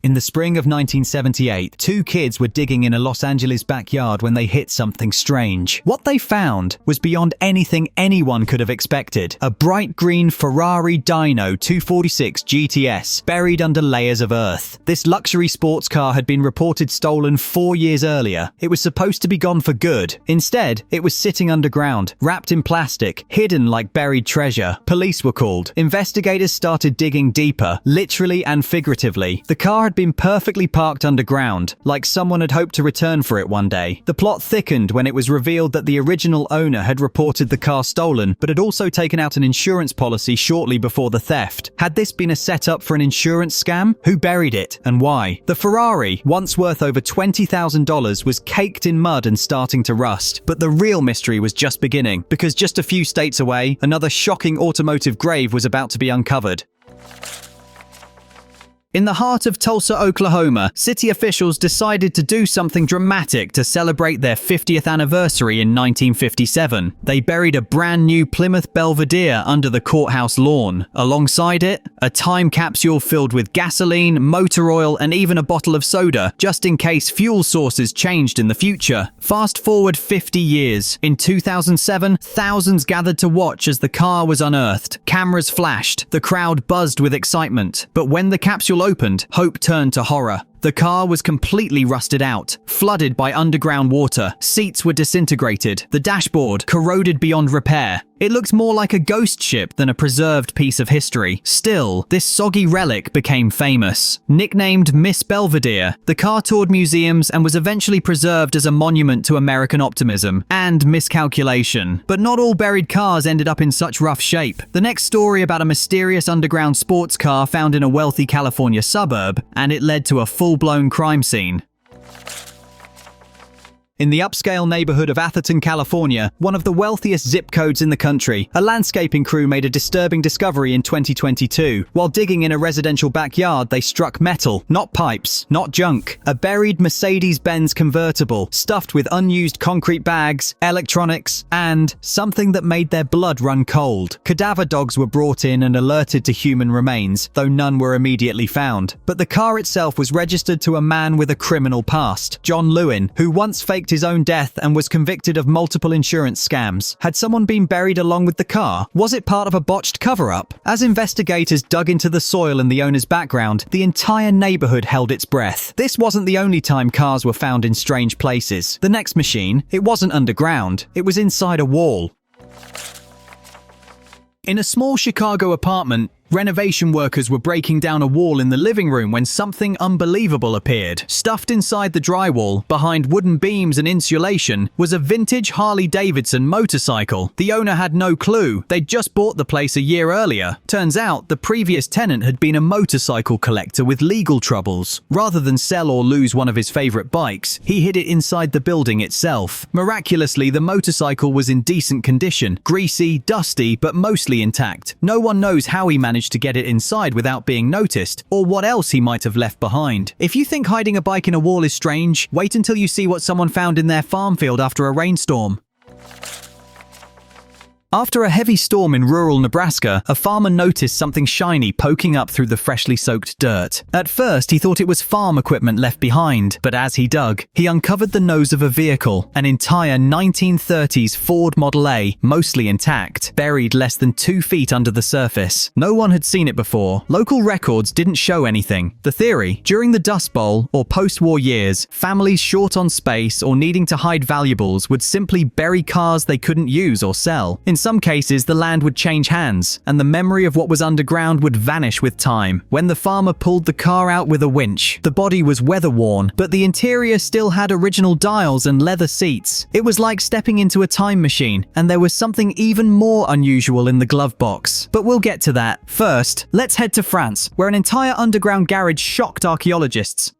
In the spring of 1978, two kids were digging in a Los Angeles backyard when they hit something strange. What they found was beyond anything anyone could have expected. A bright green Ferrari Dino 246 GTS buried under layers of earth. This luxury sports car had been reported stolen 4 years earlier. It was supposed to be gone for good. Instead, it was sitting underground, wrapped in plastic, hidden like buried treasure. Police were called. Investigators started digging deeper, literally and figuratively. The car had been perfectly parked underground, like someone had hoped to return for it one day. The plot thickened when it was revealed that the original owner had reported the car stolen, but had also taken out an insurance policy shortly before the theft. Had this been a setup for an insurance scam? Who buried it, and why? The Ferrari, once worth over $20,000, was caked in mud and starting to rust. But the real mystery was just beginning, because just a few states away, another shocking automotive grave was about to be uncovered. In the heart of Tulsa, Oklahoma, city officials decided to do something dramatic to celebrate their 50th anniversary in 1957. They buried a brand new Plymouth Belvedere under the courthouse lawn. Alongside it, a time capsule filled with gasoline, motor oil, and even a bottle of soda, just in case fuel sources changed in the future. Fast forward 50 years. In 2007, thousands gathered to watch as the car was unearthed. Cameras flashed. The crowd buzzed with excitement. But when the capsule opened, hope turned to horror. The car was completely rusted out, flooded by underground water. Seats were disintegrated, the dashboard corroded beyond repair. It looked more like a ghost ship than a preserved piece of history. Still, this soggy relic became famous. Nicknamed Miss Belvedere, the car toured museums and was eventually preserved as a monument to American optimism and miscalculation. But not all buried cars ended up in such rough shape. The next story about a mysterious underground sports car found in a wealthy California suburb, and it led to a full-blown crime scene. In the upscale neighborhood of Atherton, California, one of the wealthiest zip codes in the country, a landscaping crew made a disturbing discovery in 2022. While digging in a residential backyard, they struck metal, not pipes, not junk. A buried Mercedes-Benz convertible, stuffed with unused concrete bags, electronics, and something that made their blood run cold. Cadaver dogs were brought in and alerted to human remains, though none were immediately found. But the car itself was registered to a man with a criminal past, John Lewin, who once faked his own death and was convicted of multiple insurance scams. Had someone been buried along with the car? Was it part of a botched cover-up? As investigators dug into the soil in the owner's background, the entire neighborhood held its breath. This wasn't the only time cars were found in strange places. The next machine, it wasn't underground, it was inside a wall. In a small Chicago apartment, renovation workers were breaking down a wall in the living room when something unbelievable appeared. Stuffed inside the drywall, behind wooden beams and insulation, was a vintage Harley-Davidson motorcycle. The owner had no clue. They'd just bought the place a year earlier. Turns out, the previous tenant had been a motorcycle collector with legal troubles. Rather than sell or lose one of his favorite bikes, he hid it inside the building itself. Miraculously, the motorcycle was in decent condition, greasy, dusty, but mostly intact. No one knows how he managed to get it inside without being noticed, or what else he might have left behind. If you think hiding a bike in a wall is strange, wait until you see what someone found in their farm field after a rainstorm. After a heavy storm in rural Nebraska, a farmer noticed something shiny poking up through the freshly soaked dirt. At first, he thought it was farm equipment left behind, but as he dug, he uncovered the nose of a vehicle, an entire 1930s Ford Model A, mostly intact, buried less than 2 feet under the surface. No one had seen it before. Local records didn't show anything. The theory: during the Dust Bowl or post-war years, families short on space or needing to hide valuables would simply bury cars they couldn't use or sell. In some cases, the land would change hands, and the memory of what was underground would vanish with time. When the farmer pulled the car out with a winch, the body was weather-worn, but the interior still had original dials and leather seats. It was like stepping into a time machine, and there was something even more unusual in the glove box. But we'll get to that. First, let's head to France, where an entire underground garage shocked archaeologists.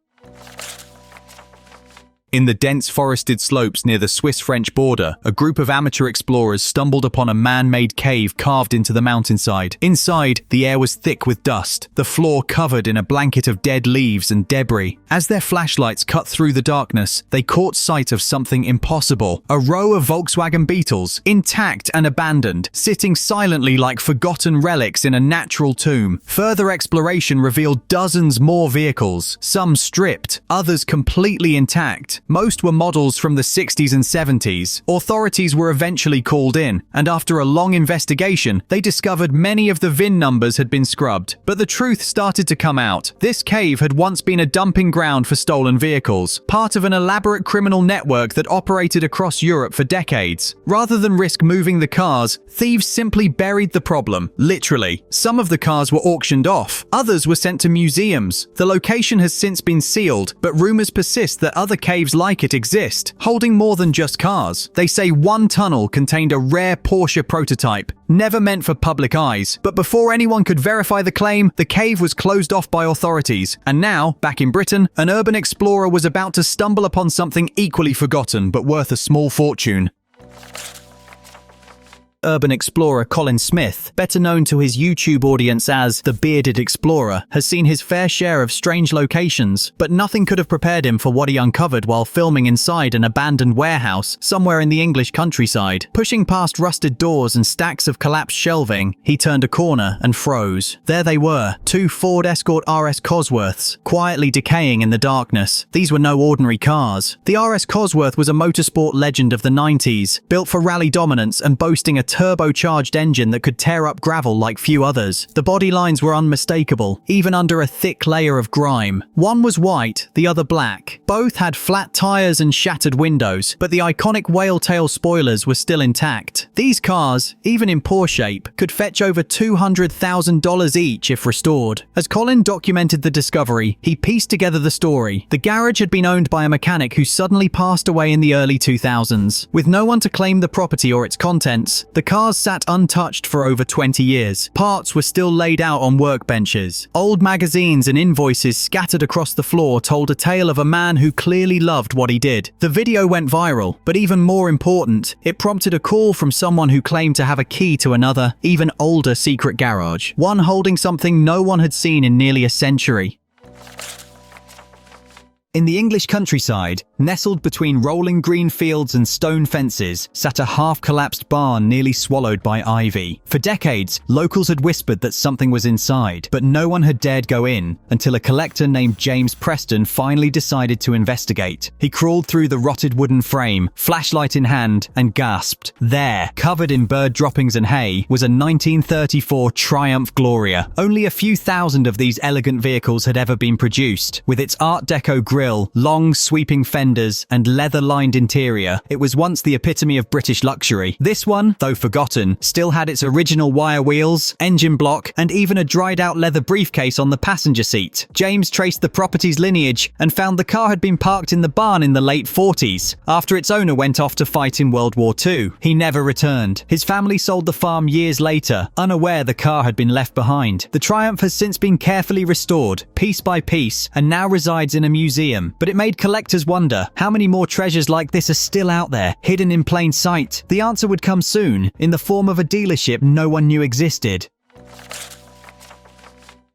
In the dense forested slopes near the Swiss-French border, a group of amateur explorers stumbled upon a man-made cave carved into the mountainside. Inside, the air was thick with dust, the floor covered in a blanket of dead leaves and debris. As their flashlights cut through the darkness, they caught sight of something impossible. A row of Volkswagen Beetles, intact and abandoned, sitting silently like forgotten relics in a natural tomb. Further exploration revealed dozens more vehicles, some stripped, others completely intact. Most were models from the 60s and 70s. Authorities were eventually called in, and after a long investigation, they discovered many of the VIN numbers had been scrubbed. But the truth started to come out. This cave had once been a dumping ground for stolen vehicles, part of an elaborate criminal network that operated across Europe for decades. Rather than risk moving the cars, thieves simply buried the problem, literally. Some of the cars were auctioned off, others were sent to museums. The location has since been sealed, but rumors persist that other caves like it exist, holding more than just cars. They say one tunnel contained a rare Porsche prototype, never meant for public eyes. But before anyone could verify the claim, the cave was closed off by authorities. And now, back in Britain, an urban explorer was about to stumble upon something equally forgotten but worth a small fortune. Urban explorer Colin Smith, better known to his YouTube audience as the Bearded Explorer, has seen his fair share of strange locations, but nothing could have prepared him for what he uncovered while filming inside an abandoned warehouse somewhere in the English countryside. Pushing past rusted doors and stacks of collapsed shelving, he turned a corner and froze. There they were, two Ford Escort RS Cosworths, quietly decaying in the darkness. These were no ordinary cars. The RS Cosworth was a motorsport legend of the 90s, built for rally dominance and boasting a turbocharged engine that could tear up gravel like few others. The body lines were unmistakable, even under a thick layer of grime. One was white, the other black. Both had flat tires and shattered windows, but the iconic whale tail spoilers were still intact. These cars, even in poor shape, could fetch over $200,000 each if restored. As Colin documented the discovery, he pieced together the story. The garage had been owned by a mechanic who suddenly passed away in the early 2000s. With no one to claim the property or its contents, the cars sat untouched for over 20 years. Parts were still laid out on workbenches. Old magazines and invoices scattered across the floor told a tale of a man who clearly loved what he did. The video went viral, but even more important, it prompted a call from someone who claimed to have a key to another, even older secret garage. One holding something no one had seen in nearly a century. In the English countryside, nestled between rolling green fields and stone fences, sat a half-collapsed barn nearly swallowed by ivy. For decades, locals had whispered that something was inside, but no one had dared go in until a collector named James Preston finally decided to investigate. He crawled through the rotted wooden frame, flashlight in hand, and gasped. There, covered in bird droppings and hay, was a 1934 Triumph Gloria. Only a few thousand of these elegant vehicles had ever been produced. With its Art Deco grille, long sweeping fenders, and leather-lined interior, it was once the epitome of British luxury. This one, though forgotten, still had its original wire wheels, engine block, and even a dried-out leather briefcase on the passenger seat. James traced the property's lineage and found the car had been parked in the barn in the late 40s. After its owner went off to fight in World War II, he never returned. His family sold the farm years later, unaware the car had been left behind. The Triumph has since been carefully restored, piece by piece, and now resides in a museum. But it made collectors wonder, how many more treasures like this are still out there, hidden in plain sight? The answer would come soon, in the form of a dealership no one knew existed.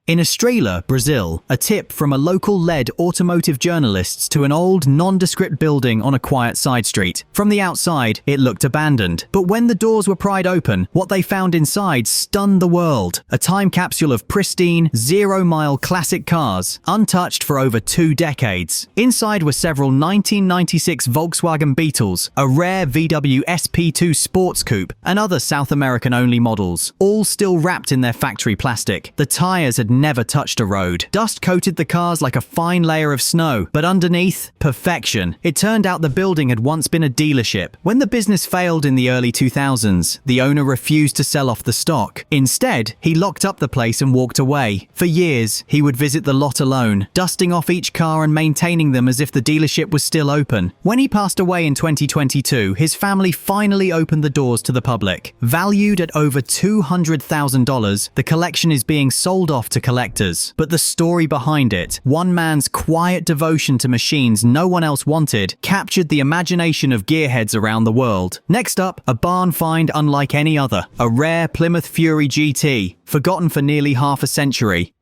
In Estrela, Brazil, a tip from a local led automotive journalists to an old, nondescript building on a quiet side street. From the outside, it looked abandoned. But when the doors were pried open, what they found inside stunned the world. A time capsule of pristine, zero-mile classic cars, untouched for over 2 decades. Inside were several 1996 Volkswagen Beetles, a rare VW SP2 sports coupe, and other South American-only models, all still wrapped in their factory plastic. The tires had never touched a road. Dust coated the cars like a fine layer of snow, but underneath, perfection. It turned out the building had once been a dealership. When the business failed in the early 2000s, the owner refused to sell off the stock. Instead, he locked up the place and walked away. For years, he would visit the lot alone, dusting off each car and maintaining them as if the dealership was still open. When he passed away in 2022, his family finally opened the doors to the public. Valued at over $200,000, the collection is being sold off to collectors. But the story behind it, one man's quiet devotion to machines no one else wanted, captured the imagination of gearheads around the world. Next up, a barn find unlike any other, a rare Plymouth Fury GT, forgotten for nearly half a century.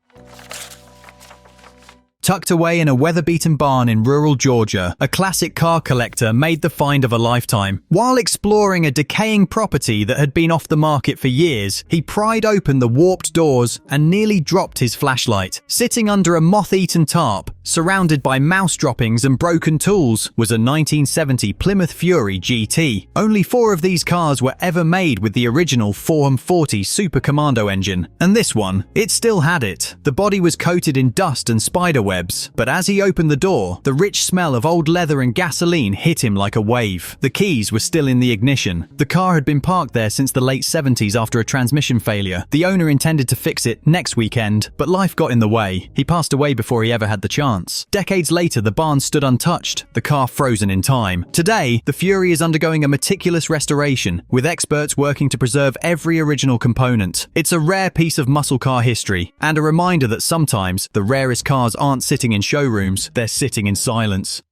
Tucked away in a weather-beaten barn in rural Georgia, a classic car collector made the find of a lifetime. While exploring a decaying property that had been off the market for years, he pried open the warped doors and nearly dropped his flashlight. Sitting under a moth-eaten tarp, surrounded by mouse droppings and broken tools, was a 1970 Plymouth Fury GT. Only 4 of these cars were ever made with the original 4M40 Super Commando engine, and this one, it still had it. The body was coated in dust and spiderwebs, but as he opened the door, the rich smell of old leather and gasoline hit him like a wave. The keys were still in the ignition. The car had been parked there since the late 70s after a transmission failure. The owner intended to fix it next weekend, but life got in the way. He passed away before he ever had the chance. Decades later, the barn stood untouched, the car frozen in time. Today, the Fury is undergoing a meticulous restoration, with experts working to preserve every original component. It's a rare piece of muscle car history, and a reminder that sometimes the rarest cars aren't sitting in showrooms, they're sitting in silence.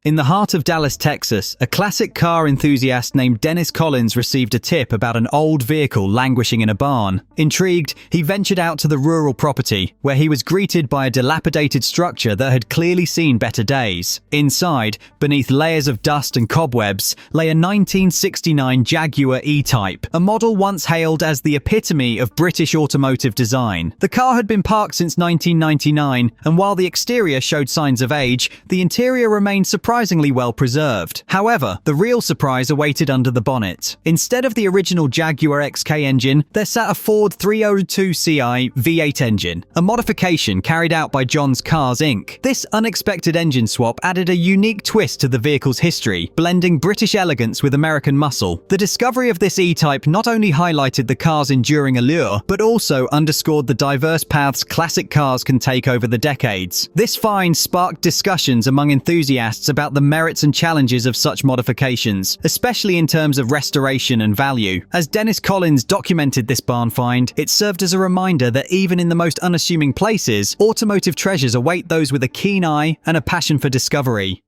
In the heart of Dallas, Texas, a classic car enthusiast named Dennis Collins received a tip about an old vehicle languishing in a barn. Intrigued, he ventured out to the rural property, where he was greeted by a dilapidated structure that had clearly seen better days. Inside, beneath layers of dust and cobwebs, lay a 1969 Jaguar E-Type, a model once hailed as the epitome of British automotive design. The car had been parked since 1999, and while the exterior showed signs of age, the interior remained surprisingly well preserved. However, the real surprise awaited under the bonnet. Instead of the original Jaguar XK engine, there sat a Ford 302 Ci V8 engine, a modification carried out by John's Cars Inc. This unexpected engine swap added a unique twist to the vehicle's history, blending British elegance with American muscle. The discovery of this E-Type not only highlighted the car's enduring allure, but also underscored the diverse paths classic cars can take over the decades. This find sparked discussions among enthusiasts about the merits and challenges of such modifications, especially in terms of restoration and value. As Dennis Collins documented this barn find, it served as a reminder that even in the most unassuming places, automotive treasures await those with a keen eye and a passion for discovery.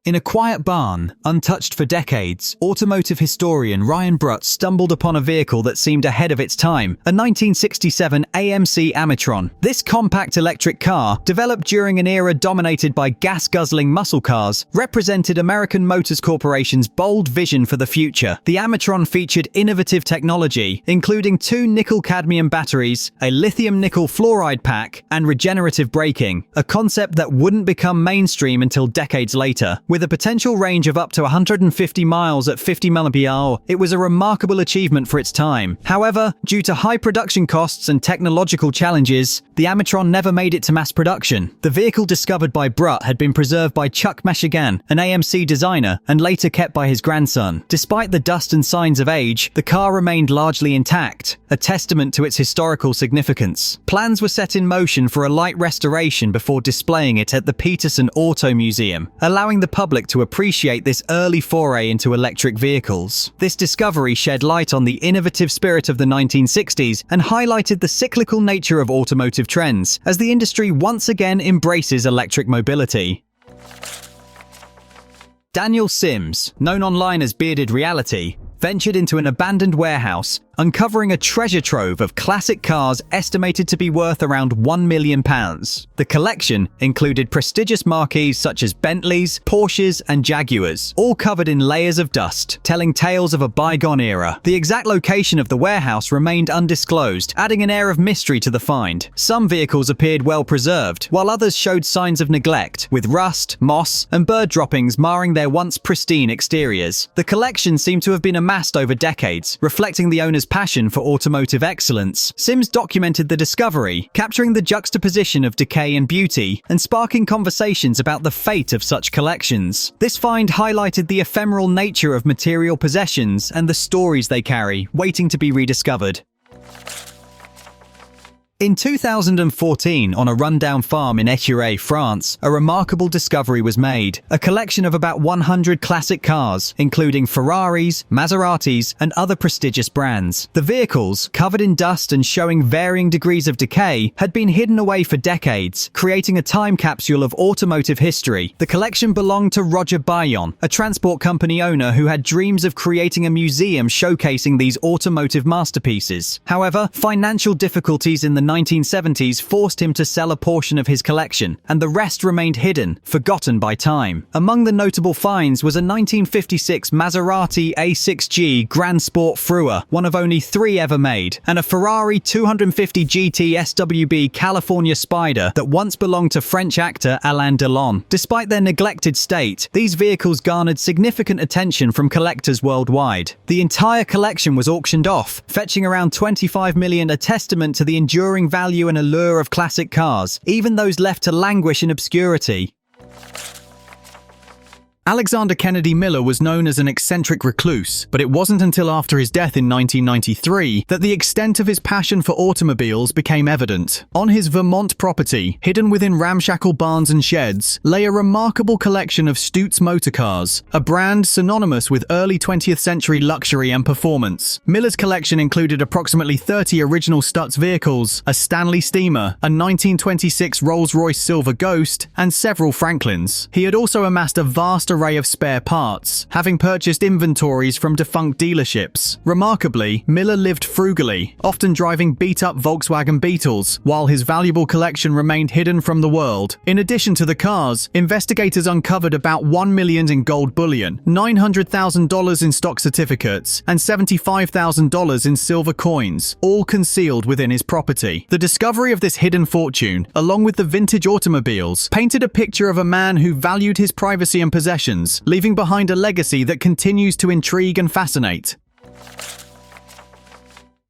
In a quiet barn, untouched for decades, automotive historian Ryan Brutt stumbled upon a vehicle that seemed ahead of its time, a 1967 AMC Amatron. This compact electric car, developed during an era dominated by gas-guzzling muscle cars, represented American Motors Corporation's bold vision for the future. The Amatron featured innovative technology, including 2 nickel-cadmium batteries, a lithium-nickel fluoride pack, and regenerative braking, a concept that wouldn't become mainstream until decades later. With a potential range of up to 150 miles at 50 mph, it was a remarkable achievement for its time. However, due to high production costs and technological challenges, the Amatron never made it to mass production. The vehicle discovered by Brutt had been preserved by Chuck Meshigan, an AMC designer, and later kept by his grandson. Despite the dust and signs of age, the car remained largely intact, a testament to its historical significance. Plans were set in motion for a light restoration before displaying it at the Peterson Auto Museum, allowing the public to appreciate this early foray into electric vehicles. This discovery shed light on the innovative spirit of the 1960s and highlighted the cyclical nature of automotive trends, as the industry once again embraces electric mobility. Daniel Sims, known online as Bearded Reality, ventured into an abandoned warehouse, uncovering a treasure trove of classic cars estimated to be worth around £1 million. The collection included prestigious marques such as Bentleys, Porsches, and Jaguars, all covered in layers of dust, telling tales of a bygone era. The exact location of the warehouse remained undisclosed, adding an air of mystery to the find. Some vehicles appeared well preserved, while others showed signs of neglect, with rust, moss, and bird droppings marring their once pristine exteriors. The collection seemed to have been amassed over decades, reflecting the owner's passion for automotive excellence. Sims documented the discovery, capturing the juxtaposition of decay and beauty, and sparking conversations about the fate of such collections. This find highlighted the ephemeral nature of material possessions and the stories they carry, waiting to be rediscovered. In 2014, on a rundown farm in Eccentric, France, a remarkable discovery was made. A collection of about 100 classic cars, including Ferraris, Maseratis, and other prestigious brands. The vehicles, covered in dust and showing varying degrees of decay, had been hidden away for decades, creating a time capsule of automotive history. The collection belonged to Roger Bayon, a transport company owner who had dreams of creating a museum showcasing these automotive masterpieces. However, financial difficulties in the 1970s forced him to sell a portion of his collection, and the rest remained hidden, forgotten by time. Among the notable finds was a 1956 Maserati A6G Grand Sport Frua, one of only 3 ever made, and a Ferrari 250 GT SWB California Spider that once belonged to French actor Alain Delon. Despite their neglected state, these vehicles garnered significant attention from collectors worldwide. The entire collection was auctioned off, fetching around $25 million, a testament to the enduring value and allure of classic cars, even those left to languish in obscurity. Alexander Kennedy Miller was known as an eccentric recluse, but it wasn't until after his death in 1993 that the extent of his passion for automobiles became evident. On his Vermont property, hidden within ramshackle barns and sheds, lay a remarkable collection of Stutz motorcars, a brand synonymous with early 20th century luxury and performance. Miller's collection included approximately 30 original Stutz vehicles, a Stanley Steamer, a 1926 Rolls-Royce Silver Ghost, and several Franklins. He had also amassed a vast array of spare parts, having purchased inventories from defunct dealerships. Remarkably, Miller lived frugally, often driving beat-up Volkswagen Beetles, while his valuable collection remained hidden from the world. In addition to the cars, investigators uncovered about $1 million in gold bullion, $900,000 in stock certificates, and $75,000 in silver coins, all concealed within his property. The discovery of this hidden fortune, along with the vintage automobiles, painted a picture of a man who valued his privacy and possessions, leaving behind a legacy that continues to intrigue and fascinate.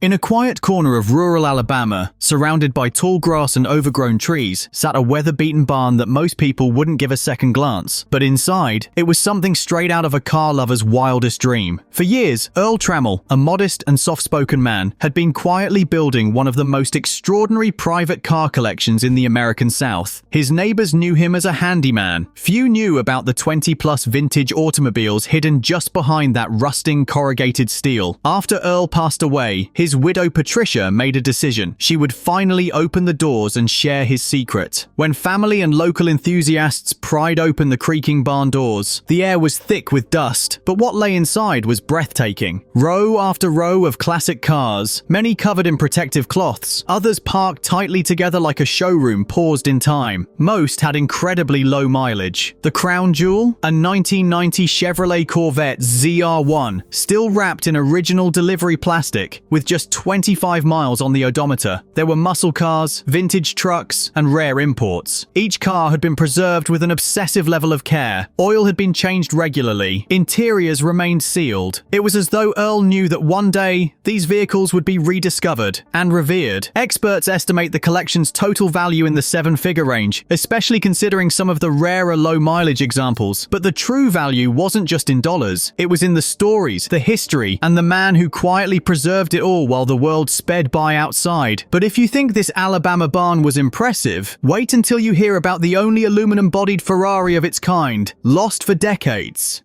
In a quiet corner of rural Alabama, surrounded by tall grass and overgrown trees, sat a weather-beaten barn that most people wouldn't give a second glance. But inside, it was something straight out of a car lover's wildest dream. For years, Earl Trammell, a modest and soft-spoken man, had been quietly building one of the most extraordinary private car collections in the American South. His neighbors knew him as a handyman. Few knew about the 20-plus vintage automobiles hidden just behind that rusting corrugated steel. After Earl passed away, his widow Patricia made a decision. She would finally open the doors and share his secret. When family and local enthusiasts pried open the creaking barn doors, the air was thick with dust, but what lay inside was breathtaking. Row after row of classic cars, many covered in protective cloths, others parked tightly together like a showroom paused in time. Most had incredibly low mileage. The crown jewel, a 1990 Chevrolet Corvette ZR1, still wrapped in original delivery plastic, with just 25 miles on the odometer. There were muscle cars, vintage trucks, and rare imports. Each car had been preserved with an obsessive level of care. Oil had been changed regularly. Interiors remained sealed. It was as though Earl knew that one day, these vehicles would be rediscovered and revered. Experts estimate the collection's total value in the 7-figure range, especially considering some of the rarer low-mileage examples. But the true value wasn't just in dollars. It was in the stories, the history, and the man who quietly preserved it all while the world sped by outside. But if you think this Alabama barn was impressive, wait until you hear about the only aluminum-bodied Ferrari of its kind, lost for decades.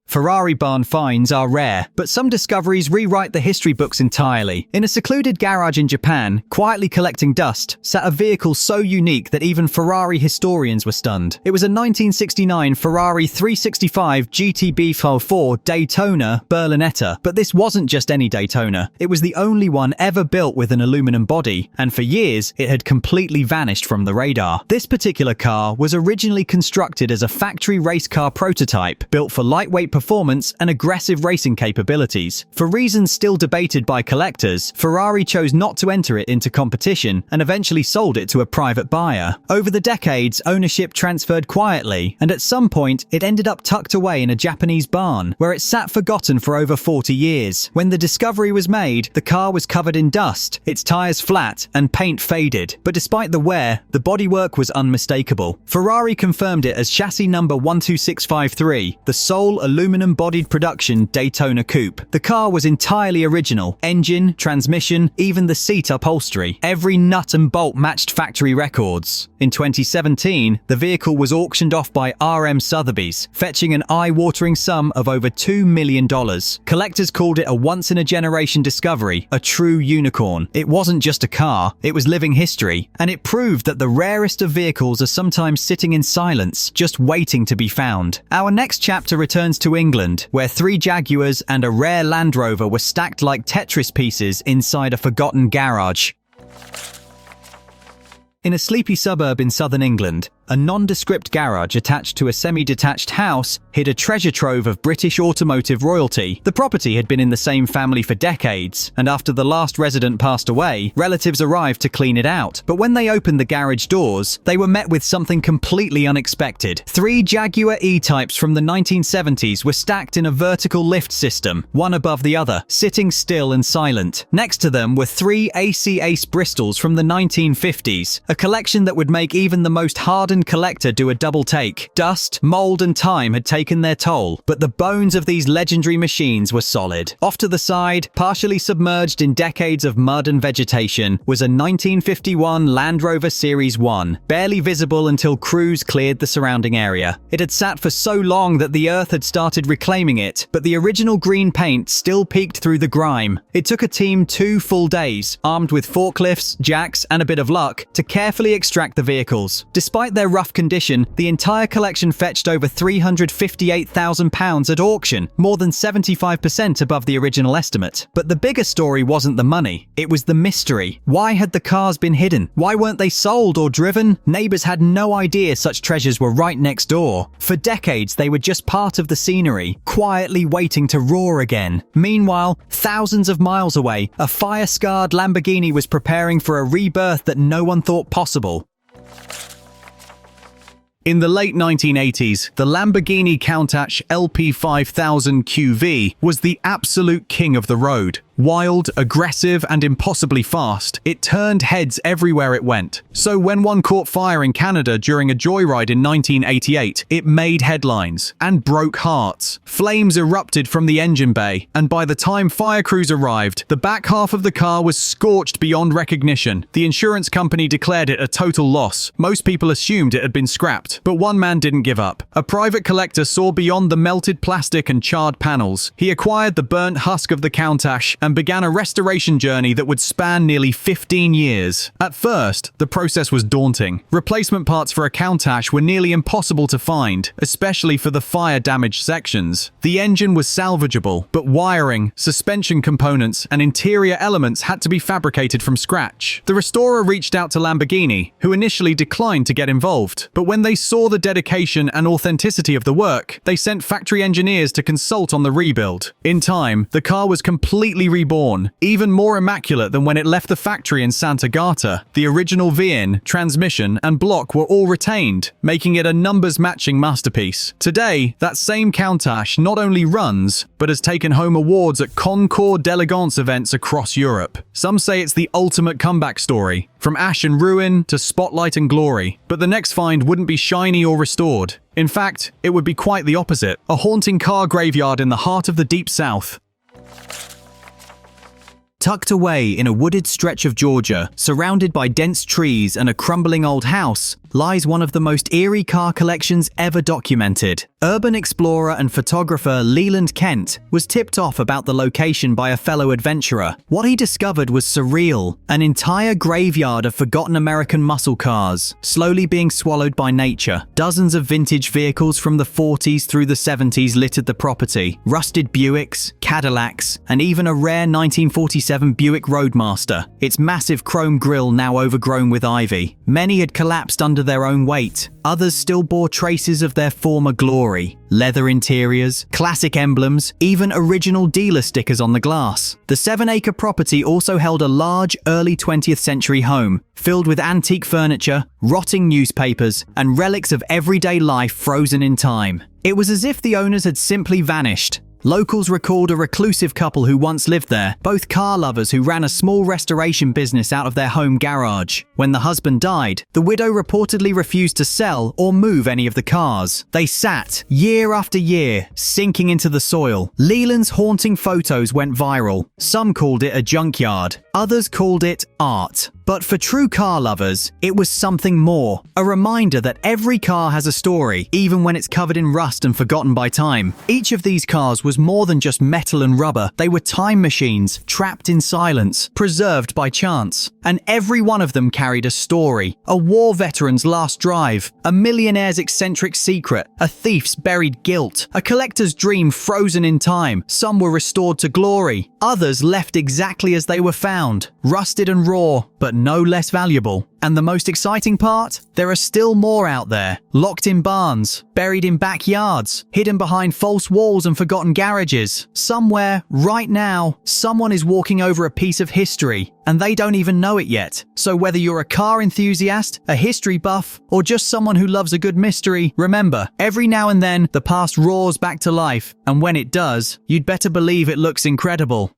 Ferrari barn finds are rare, but some discoveries rewrite the history books entirely. In a secluded garage in Japan, quietly collecting dust, sat a vehicle so unique that even Ferrari historians were stunned. It was a 1969 Ferrari 365 GTB 4 Daytona Berlinetta, but this wasn't just any Daytona. It was the only one ever built with an aluminum body, and for years it had completely vanished from the radar. This particular car was originally constructed as a factory race car prototype, built for lightweight performance and aggressive racing capabilities. For reasons still debated by collectors, Ferrari chose not to enter it into competition and eventually sold it to a private buyer. Over the decades, ownership transferred quietly, and at some point, it ended up tucked away in a Japanese barn, where it sat forgotten for over 40 years. When the discovery was made, the car was covered in dust, its tires flat, and paint faded. But despite the wear, the bodywork was unmistakable. Ferrari confirmed it as chassis number 12653, the sole aluminum aluminum-bodied production Daytona coupe. The car was entirely original. Engine, transmission, even the seat upholstery. Every nut and bolt matched factory records. In 2017, the vehicle was auctioned off by R.M. Sotheby's, fetching an eye-watering sum of over $2 million. Collectors called it a once-in-a-generation discovery, a true unicorn. It wasn't just a car, it was living history, and it proved that the rarest of vehicles are sometimes sitting in silence, just waiting to be found. Our next chapter returns to England, where 3 Jaguars and a rare Land Rover were stacked like Tetris pieces inside a forgotten garage. In a sleepy suburb in southern England, a nondescript garage attached to a semi-detached house hid a treasure trove of British automotive royalty. The property had been in the same family for decades, and after the last resident passed away, relatives arrived to clean it out. But when they opened the garage doors, they were met with something completely unexpected. 3 Jaguar E-types from the 1970s were stacked in a vertical lift system, one above the other, sitting still and silent. Next to them were 3 AC Ace Bristols from the 1950s, a collection that would make even the most hardened collector do a double take. Dust, mold, and time had taken their toll, but the bones of these legendary machines were solid. Off to the side, partially submerged in decades of mud and vegetation, was a 1951 Land Rover Series 1, barely visible until crews cleared the surrounding area. It had sat for so long that the earth had started reclaiming it, but the original green paint still peeked through the grime. It took a team 2 full days, armed with forklifts, jacks, and a bit of luck, to carefully extract the vehicles. Despite their rough condition, the entire collection fetched over £358,000 at auction, more than 75% above the original estimate. But the bigger story wasn't the money, it was the mystery. Why had the cars been hidden? Why weren't they sold or driven? Neighbors had no idea such treasures were right next door. For decades, they were just part of the scenery, quietly waiting to roar again. Meanwhile, thousands of miles away, a fire-scarred Lamborghini was preparing for a rebirth that no one thought possible. In the late 1980s, the Lamborghini Countach LP5000 QV was the absolute king of the road. Wild, aggressive, and impossibly fast, it turned heads everywhere it went. So when one caught fire in Canada during a joyride in 1988, it made headlines and broke hearts. Flames erupted from the engine bay, and by the time fire crews arrived, the back half of the car was scorched beyond recognition. The insurance company declared it a total loss. Most people assumed it had been scrapped, but one man didn't give up. A private collector saw beyond the melted plastic and charred panels. He acquired the burnt husk of the Countach and began a restoration journey that would span nearly 15 years. At first, the process was daunting. Replacement parts for a Countach were nearly impossible to find, especially for the fire-damaged sections. The engine was salvageable, but wiring, suspension components, and interior elements had to be fabricated from scratch. The restorer reached out to Lamborghini, who initially declined to get involved, but when they saw the dedication and authenticity of the work, they sent factory engineers to consult on the rebuild. In time, the car was completely reborn, even more immaculate than when it left the factory in Santa Gata. The original V-in, transmission, and block were all retained, making it a numbers-matching masterpiece. Today, that same Countach not only runs, but has taken home awards at Concours d'Elegance events across Europe. Some say it's the ultimate comeback story, from ash and ruin to spotlight and glory. But the next find wouldn't be shiny or restored. In fact, it would be quite the opposite, a haunting car graveyard in the heart of the Deep South. Tucked away in a wooded stretch of Georgia, surrounded by dense trees and a crumbling old house, lies one of the most eerie car collections ever documented. Urban explorer and photographer Leland Kent was tipped off about the location by a fellow adventurer. What he discovered was surreal, an entire graveyard of forgotten American muscle cars, slowly being swallowed by nature. Dozens of vintage vehicles from the 40s through the 70s littered the property. Rusted Buicks, Cadillacs, and even a rare 1947 Buick Roadmaster, its massive chrome grille now overgrown with ivy. Many had collapsed under their own weight. Others still bore traces of their former glory. Leather interiors, classic emblems, even original dealer stickers on the glass. The 7-acre property also held a large, early 20th century home, filled with antique furniture, rotting newspapers, and relics of everyday life frozen in time. It was as if the owners had simply vanished, Locals recalled a reclusive couple who once lived there, both car lovers who ran a small restoration business out of their home garage. When the husband died, the widow reportedly refused to sell or move any of the cars. They sat, year after year, sinking into the soil. Leland's haunting photos went viral. Some called it a junkyard. Others called it art. But for true car lovers, it was something more. A reminder that every car has a story, even when it's covered in rust and forgotten by time. Each of these cars was more than just metal and rubber. They were time machines, trapped in silence, preserved by chance. And every one of them carried a story. A war veteran's last drive, a millionaire's eccentric secret, a thief's buried guilt, a collector's dream frozen in time. Some were restored to glory. Others left exactly as they were found, rusted and raw, but no less valuable. And the most exciting part? There are still more out there, locked in barns, buried in backyards, hidden behind false walls and forgotten garages. Somewhere, right now, someone is walking over a piece of history, and they don't even know it yet. So whether you're a car enthusiast, a history buff, or just someone who loves a good mystery, remember, every now and then, the past roars back to life, and when it does, you'd better believe it looks incredible.